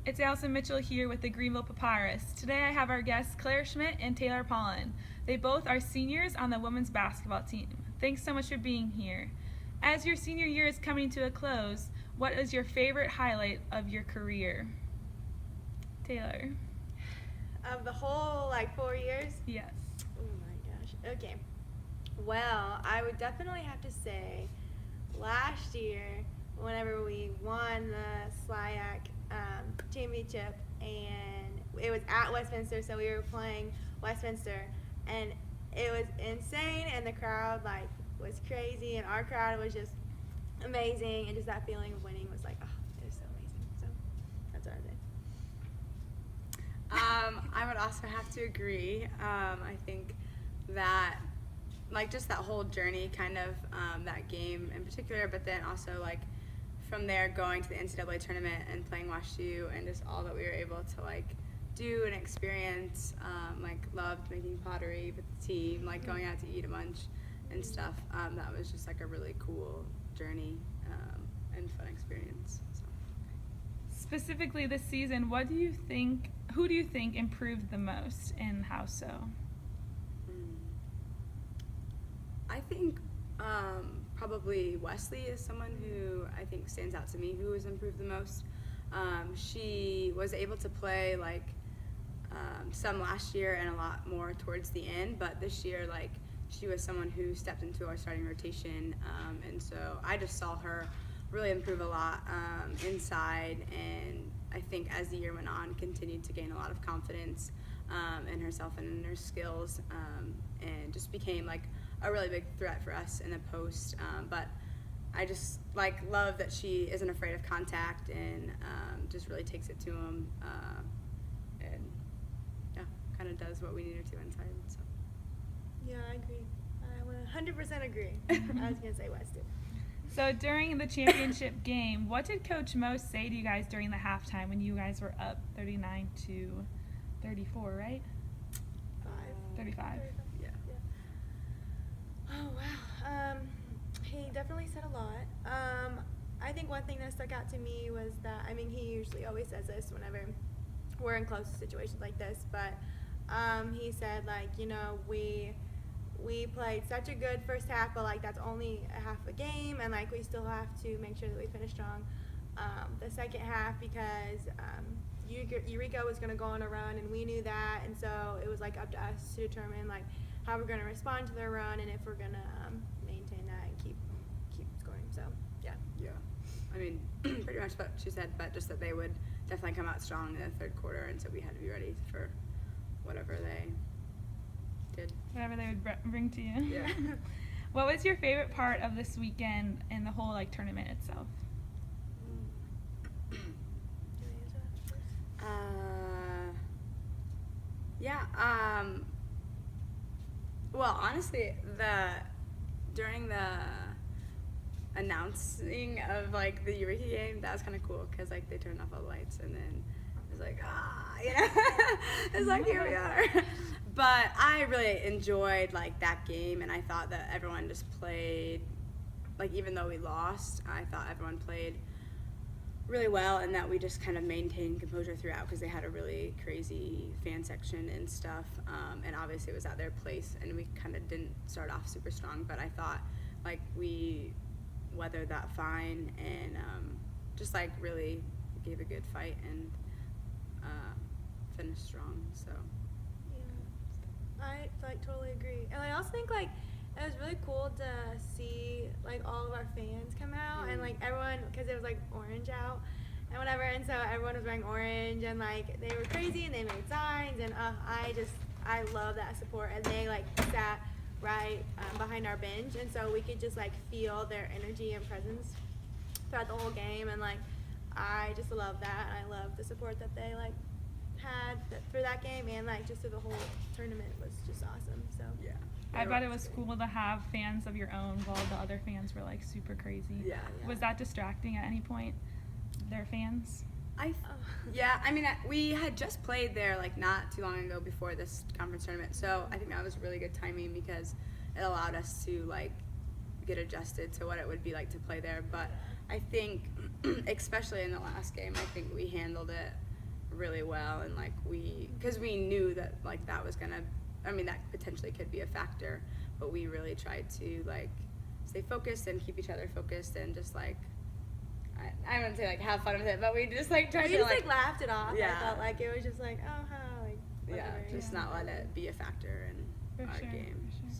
It's Allison Mitchell here with the Greenville Papyrus. Today I have our guests Claire Schmidt and Taylor Pollen. They both are seniors on the women's basketball team. Thanks so much for being here. As your senior year is coming to a close, what is your favorite highlight of your career? Taylor. Of the whole, 4 years? Yes. Oh my gosh. Okay. Well, I would definitely have to say last year, whenever we won the SLIAC championship, and it was at Westminster, so we were playing Westminster, and it was insane, and the crowd, was crazy, and our crowd was just amazing, and just that feeling of winning was it was so amazing. So that's what I think. I would also have to agree. I think that, just that whole journey, kind of that game in particular, but then also, from there going to the NCAA tournament and playing WashU and just all that we were able to, do and experience. Loved making pottery with the team, going out to eat a bunch and stuff. That was just, a really cool journey and fun experience. So. Specifically this season, who do you think improved the most and how so? I think probably Wesley is someone who I think stands out to me who has improved the most. She was able to play some last year and a lot more towards the end, but this year she was someone who stepped into our starting rotation, and so I just saw her really improve a lot inside, and I think as the year went on continued to gain a lot of confidence in herself and in her skills, and just became a really big threat for us in the post. But I just love that she isn't afraid of contact and just really takes it to him, and yeah, kind of does what we need her to inside. So. Yeah, I agree. I would 100% agree. I was gonna say West too. So during the championship game, what did Coach Mo say to you guys during the halftime when you guys were up 39-34, right? 35. Yeah. Oh wow. He definitely said a lot. I think one thing that stuck out to me was that he usually always says this whenever we're in close situations like this, but he said we played such a good first half, but that's only a half a game, and we still have to make sure that we finish strong the second half, because Eureka was going to go on a run, and we knew that, and so it was up to us to determine how we're going to respond to their run, and if we're going to maintain that and keep scoring. So yeah. Pretty much what she said, but just that they would definitely come out strong in the third quarter, and so we had to be ready for whatever they did. Whatever they would bring to you. Yeah. What was your favorite part of this weekend and the whole tournament itself? Do you want to answer that first? Yeah. Well, honestly, during the announcing of the Eureka game, that was kind of cool because they turned off all the lights, and then it was it's here we are. But I really enjoyed that game, and I thought that everyone just played even though we lost, I thought everyone played really well, and that we just kind of maintained composure throughout because they had a really crazy fan section and stuff, and obviously it was at their place, and we kind of didn't start off super strong, but I thought we weathered that fine, and just really gave a good fight and finished strong. So yeah, I totally agree, and I also think it was really cool to see all of our fans come out, and everyone, because it was orange out and whatever, and so everyone was wearing orange, and they were crazy, and they made signs, and I love that support, and they sat right behind our bench, and so we could just feel their energy and presence throughout the whole game, and I just love that, and I love the support that they had for that game, and just through the whole tournament was just awesome. So yeah, I bet it was cool to have fans of your own while the other fans were super crazy. Yeah. Was that distracting at any point, their fans? We had just played there not too long ago before this conference tournament, so I think that was really good timing because it allowed us to get adjusted to what it would be like to play there. But I think, especially in the last game, I think we handled it really well, and like because we knew that like that was gonna, I mean, that potentially could be a factor, but we really tried to like stay focused and keep each other focused and just like I wouldn't say like have fun with it, but we just like tried We to just like laughed it off. Yeah. I felt like it was just like, oh, how, like, yeah, whatever. just not let it be a factor in For our sure, game. for sure.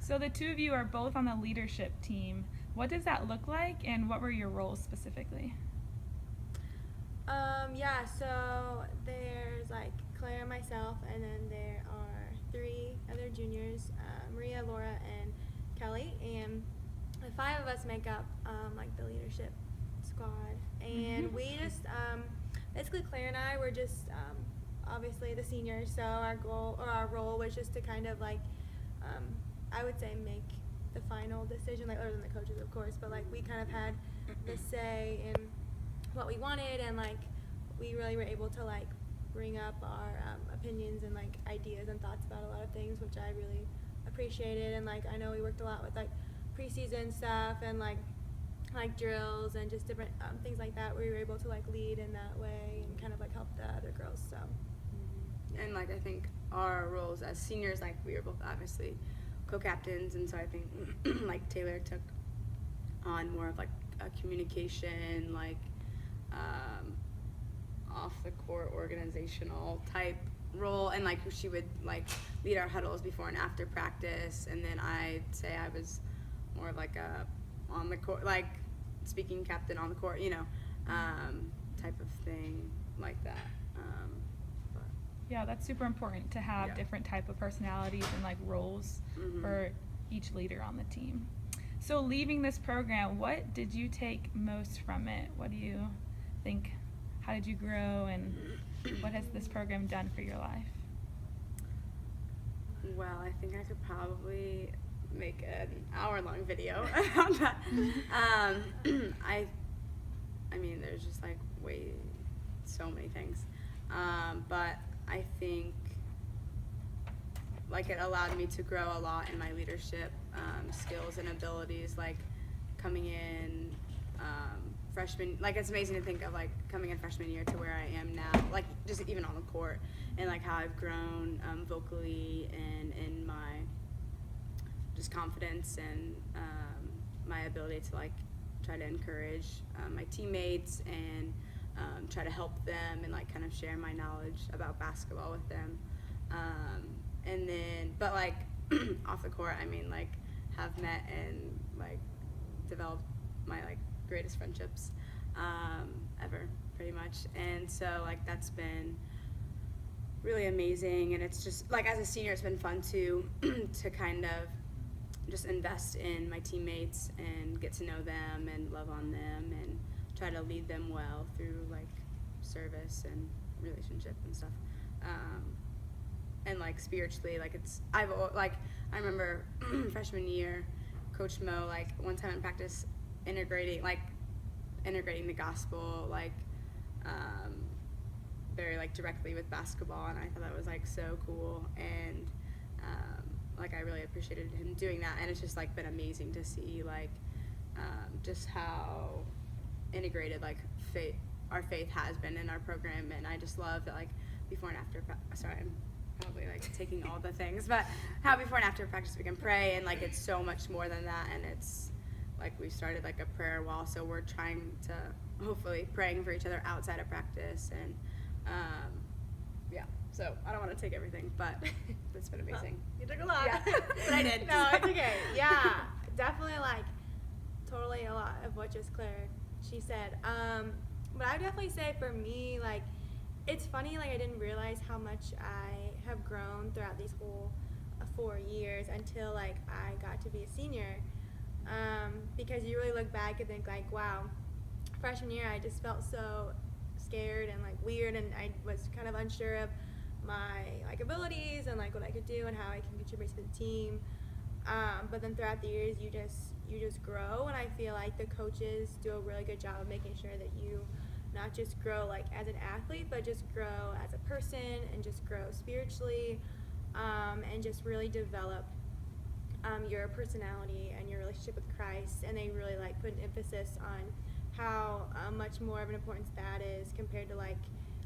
So So the two of you are both on the leadership team. What does that look like, and what were your roles specifically? Yeah, so there's like Claire and myself, and then there are 3 other juniors, Maria, Laura, and Kelly, and the 5 of us make up like the leadership squad. And we just basically Claire and I were just obviously the seniors, so our goal or our role was just to kind of like I would say make the final decision, like other than the coaches of course, but like we kind of had the say in what we wanted, and like we really were able to like bring up our opinions and like ideas and thoughts about a lot of things, which I really appreciated. And like I know we worked a lot with like preseason stuff and like drills and just different things like that, where we were able to like lead in that way and kind of like help the other girls. So and like I think our roles as seniors, like we were both obviously co-captains, and so I think like Taylor took on more of like a communication, like off the court organizational type role, and like she would like lead our huddles before and after practice, and then I'd say I was more of like a on the court, like speaking captain on the court, you know, type of thing like that. But Yeah, that's super important to have Yeah. different type of personalities and like roles for each leader on the team. So leaving this program, what did you take most from it? What do you think? How did you grow, and what has this program done for your life? Well, I think I could probably make an hour-long video on that. I mean, there's just like so many things, but I think like it allowed me to grow a lot in my leadership skills and abilities, like coming in freshman, like it's amazing to think of like coming in freshman year to where I am now, like just even on the court, and like how I've grown vocally and in my just confidence and my ability to like try to encourage my teammates and try to help them and like kind of share my knowledge about basketball with them. And then, but like off the court, I mean, like have met and like developed my like greatest friendships ever, pretty much. And so like that's been really amazing, and it's just like as a senior, it's been fun to kind of just invest in my teammates and get to know them and love on them and try to lead them well through like service and relationship and stuff. And like spiritually, like I remember freshman year, Coach Mo, like one time in practice, integrating the gospel like very like directly with basketball, and I thought that was like so cool, and like I really appreciated him doing that, and it's just like been amazing to see like just how integrated like our faith has been in our program. And I just love that like before and after sorry, I'm probably like taking all the things, but how before and after practice we can pray, and like it's so much more than that, and it's like we started like a prayer wall, so we're trying to hopefully praying for each other outside of practice. And yeah, so I don't want to take everything, but it's been amazing. you took a lot. Yeah, but I did. No, it's okay. Yeah, definitely like totally a lot of what just Claire she said. But I would definitely say for me, like it's funny, like I didn't realize how much I have grown throughout these whole 4 years until like I got to be a senior. Because you really look back and think like, wow, freshman year I just felt so scared and like weird, and I was kind of unsure of my like abilities and like what I could do and how I can contribute to the team. But then throughout the years you just grow, and I feel like the coaches do a really good job of making sure that you not just grow like as an athlete, but just grow as a person and just grow spiritually, and just really develop your personality and your relationship with Christ. And they really like put an emphasis on how much more of an importance that is compared to like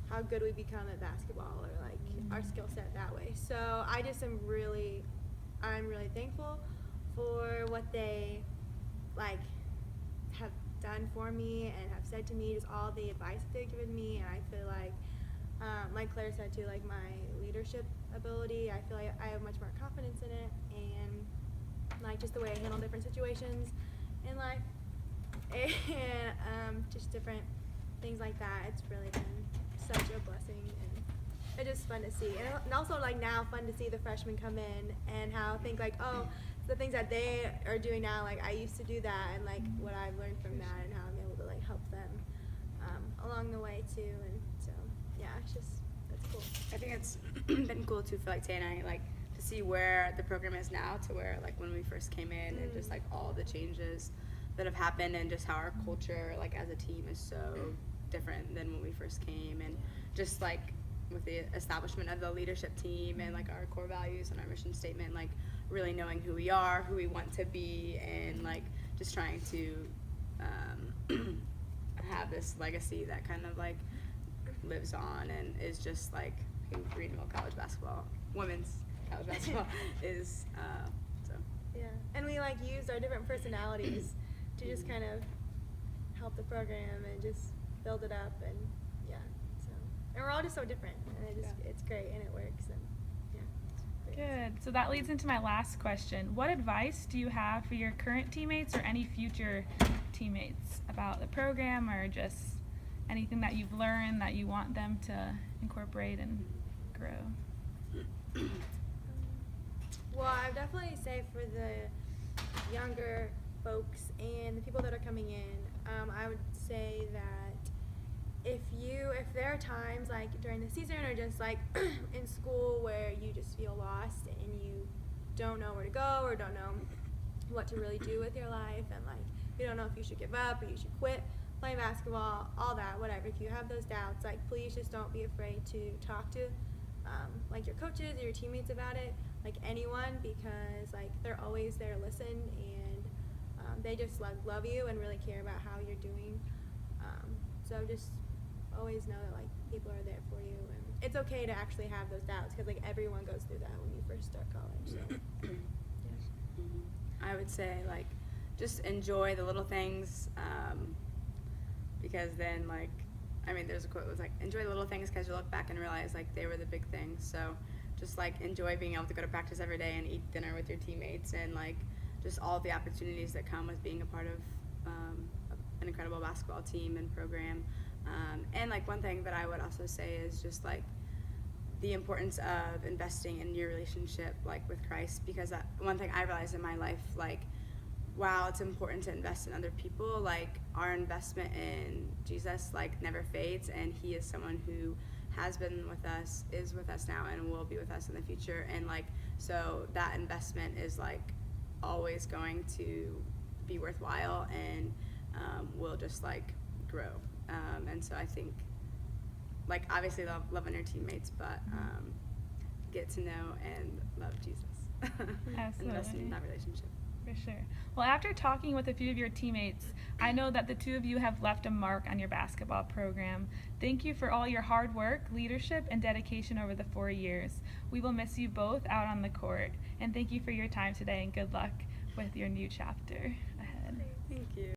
how good we become at basketball or like our skill set that way. So I just I'm really thankful for what they like have done for me and have said to me, just all the advice that they've given me. And I feel like Claire said too, like my leadership ability, I feel like I have much more confidence in it, and like just the way I handle different situations in life and just different things like that. It's really been such a blessing, and it's just fun to see. And also like now fun to see the freshmen come in and how I think like, oh, the things that they are doing now, like I used to do that, and like what I've learned from that and how I'm able to like help them along the way too. And so yeah, it's just, that's cool. I think it's been cool too for like Tay and I, like to see where the program is now to where like when we first came in, and just like all the changes that have happened, and just how our culture like as a team is so different than when we first came, and just like with the establishment of the leadership team and like our core values and our mission statement, like really knowing who we are, who we want to be, and like just trying to have this legacy that kind of like lives on and is just like I think Greenville college basketball, women's college basketball is so. Yeah, and we like used our different personalities to just kind of help the program and just build it up, and yeah, so, and we're all just so different, and it just it's great, and it works, and yeah, it's great. Good. So that leads into my last question. What advice do you have for your current teammates or any future teammates about the program, or just anything that you've learned that you want them to incorporate and grow? Well, I would definitely say for the younger folks and the people that are coming in, I would say that if there are times like during the season or just like in school where you just feel lost and you don't know where to go or don't know what to really do with your life, and like you don't know if you should give up or you should quit playing basketball, all that, whatever. If you have those doubts, like please just don't be afraid to talk to like your coaches or your teammates about it, like anyone, because like they're always there to listen, and they just love you and really care about how you're doing. So just always know that like people are there for you, and it's okay to actually have those doubts, because like everyone goes through that when you first start college. So yeah. I would say like just enjoy the little things, because then like I mean there's a quote that was like enjoy the little things because you look back and realize like they were the big things. So just like enjoy being able to go to practice every day and eat dinner with your teammates, and like just all the opportunities that come with being a part of an incredible basketball team and program. And like one thing that I would also say is just like the importance of investing in your relationship like with Christ, because one thing I realized in my life, like wow, it's important to invest in other people. Like our investment in Jesus like never fades, and he is someone who has been with us, is with us now, and will be with us in the future. And like so that investment is like always going to be worthwhile, and will just like grow. And so I think like obviously loving your teammates, but get to know and love Jesus. Investing in that relationship. For sure. Well, after talking with a few of your teammates, I know that the two of you have left a mark on your basketball program. Thank you for all your hard work, leadership, and dedication over the 4 years. We will miss you both out on the court. And thank you for your time today, and good luck with your new chapter ahead. Thank you.